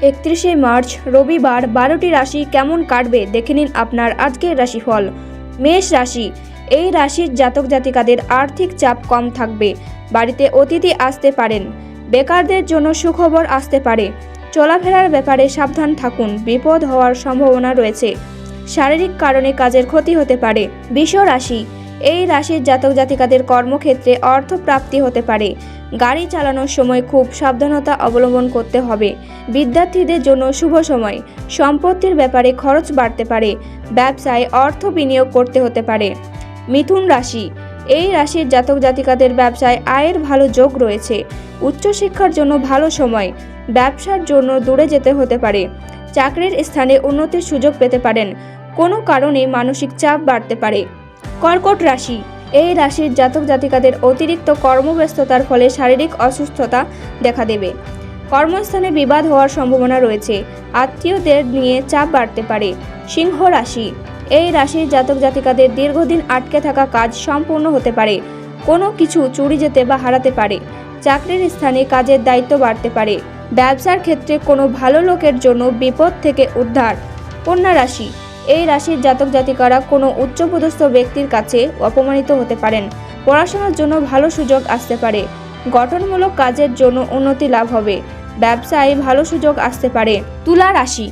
31শে March রবিবার 12টি রাশি কেমন কাটবে দেখে নিন আপনার আজকের রাশিফল। মেষ রাশি, এই রাশির জাতক জাতিকাদের আর্থিক চাপ কম থাকবে। বাড়িতে অতিথি আসতে পারেন। বেকারদের জন্য সুখবর আসতে পারে। চলাফেরার ব্যাপারে সাবধান থাকুন, বিপদ হওয়ার সম্ভাবনা রয়েছে। শারীরিক কারণে কাজের ক্ষতি হতে পারে। বৃষ রাশি, এই রাশির জাতক জাতিকাদের কর্মক্ষেত্রে অর্থ প্রাপ্তি হতে পারে। গাড়ি চালানোর সময় খুব সাবধানতা অবলম্বন করতে হবে। বিদ্যার্থীদের জন্য শুভ সময়। সম্পত্তির ব্যাপারে খরচ বাড়তে পারে। ব্যবসায় অর্থ বিনিয়োগ করতে হতে পারে। মিথুন রাশি, এই রাশির জাতক জাতিকাদের ব্যবসায় আয়ের ভালো যোগ রয়েছে। উচ্চশিক্ষার জন্য ভালো সময়। ব্যবসার জন্য দূরে যেতে হতে পারে। চাকরির স্থানে উন্নতির সুযোগ পেতে পারেন। কোনো কারণে মানসিক চাপ বাড়তে পারে। কর্কট রাশি, এই রাশির জাতক জাতিকাদের অতিরিক্ত কর্মব্যস্ততার ফলে শারীরিক অসুস্থতা দেখা দেবে। কর্মস্থানে বিবাদ হওয়ার সম্ভাবনা রয়েছে। আত্মীয়দের নিয়ে চাপ বাড়তে পারে। সিংহ রাশি, এই রাশির জাতক জাতিকাদের দীর্ঘদিন আটকে থাকা কাজ সম্পূর্ণ হতে পারে। কোনো কিছু চুরি যেতে বা হারাতে পারে। চাকরির স্থানে কাজের দায়িত্ব বাড়তে পারে। ব্যবসার ক্ষেত্রে কোনো ভালো লোকের জন্য বিপদ থেকে উদ্ধার। কন্যা রাশি, এই রাশির জাতক জাতিকারা কোনো উচ্চপদস্থ ব্যক্তির কাছে অপমানিত হতে পারেন। পড়াশোনার জন্য ভালো সুযোগ আসতে পারে। গঠনমূলক কাজের জন্য উন্নতি লাভ হবে। ব্যবসায় ভালো সুযোগ আসতে পারে। তুলা রাশি,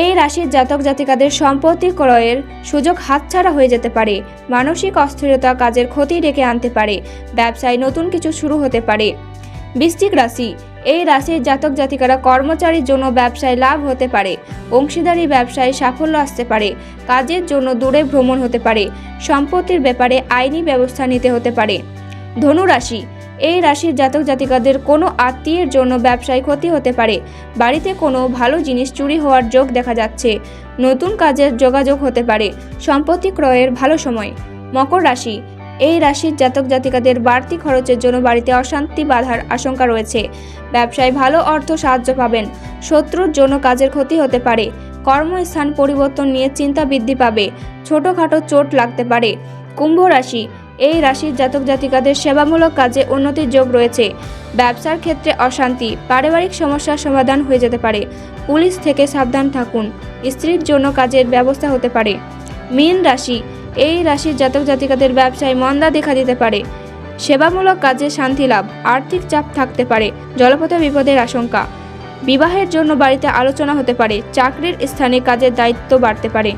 এই রাশির জাতক জাতিকাদের সম্পত্তি ক্রয়ের সুযোগ হাতছাড়া হয়ে যেতে পারে। মানসিক অস্থিরতা কাজের ক্ষতি ডেকে আনতে পারে। ব্যবসায় নতুন কিছু শুরু হতে পারে। বৃশ্চিক রাশি, এই রাশির জাতক জাতিকারা কর্মচারীর জন্য ব্যবসায় লাভ হতে পারে। অংশীদারি ব্যবসায় সাফল্য আসতে পারে। কাজের জন্য দূরে ভ্রমণ হতে পারে। সম্পত্তির ব্যাপারে আইনি ব্যবস্থা নিতে হতে পারে। ধনু রাশি, এই রাশির জাতক জাতিকাদের কোনো আত্মীয়ের জন্য ব্যবসায় ক্ষতি হতে পারে। বাড়িতে কোনো ভালো জিনিস চুরি হওয়ার যোগ দেখা যাচ্ছে। নতুন কাজের যোগাযোগ হতে পারে। সম্পত্তি ক্রয়ের ভালো সময়। মকর রাশি, এই রাশির জাতক জাতিকাদের বাড়তি খরচের জন্য বাড়িতে অশান্তি বাধার আশঙ্কা রয়েছে। ব্যবসায় ভালো অর্থ সাহায্য পাবেন। শত্রুর জন্য কাজের ক্ষতি হতে পারে। কর্মস্থান পরিবর্তন নিয়ে চিন্তা বৃদ্ধি পাবে। ছোটখাটো চোট লাগতে পারে। কুম্ভ রাশি, এই রাশির জাতক জাতিকাদের সেবামূলক কাজে উন্নতির যোগ রয়েছে। ব্যবসার ক্ষেত্রে অশান্তি, পারিবারিক সমস্যার সমাধান হয়ে যেতে পারে। পুলিশ থেকে সাবধান থাকুন। স্ত্রীর জন্য কাজের ব্যবস্থা হতে পারে। মীন রাশি, এই রাশির জাতক জাতিকাদের ব্যবসায় মন্দা দেখা দিতে পারে। সেবামূলক কাজে শান্তি লাভ। আর্থিক চাপ থাকতে পারে। জলপথে বিপদের আশঙ্কা। বিবাহের জন্য বাড়িতে আলোচনা হতে পারে। চাকরির স্থানে কাজের দায়িত্ব বাড়তে পারে।